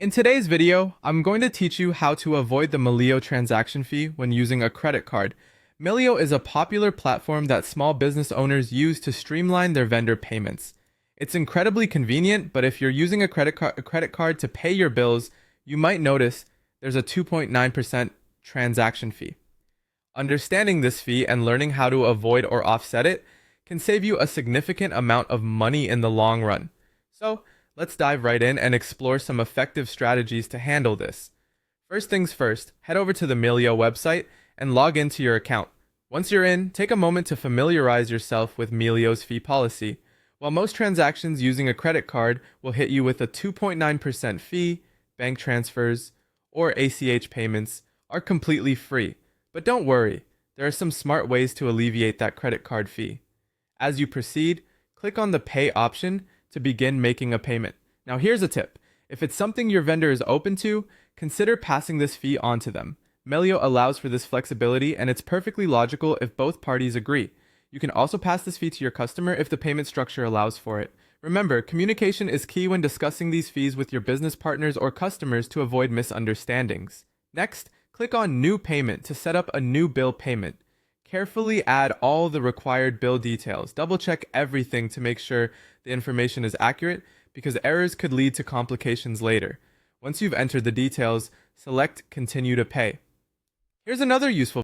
In today's video, I'm going to teach you how to avoid the Melio transaction fee when using a credit card. Melio is a popular platform that small business owners use to streamline their vendor payments. It's incredibly convenient, but if you're using a credit card to pay your bills, you might notice there's a 2.9% transaction fee. Understanding this fee and learning how to avoid or offset it can save you a significant amount of money in the long run. So, let's dive right in and explore some effective strategies to handle this. First things first, head over to the Melio website and log into your account. Once you're in, take a moment to familiarize yourself with Melio's fee policy. While most transactions using a credit card will hit you with a 2.9% fee, bank transfers, or ACH payments are completely free. But don't worry, there are some smart ways to alleviate that credit card fee. As you proceed, click on the Pay option to begin making a payment. Now here's a tip. If it's something your vendor is open to, consider passing this fee on to them. Melio allows for this flexibility, and it's perfectly logical if both parties agree. You can also pass this fee to your customer if the payment structure allows for it. Remember, communication is key when discussing these fees with your business partners or customers to avoid misunderstandings. Next, click on New Payment to set up a new bill payment. Carefully add all the required bill details. Double check everything to make sure the information is accurate, because errors could lead to complications later. Once you've entered the details, select Continue to Pay. Here's another useful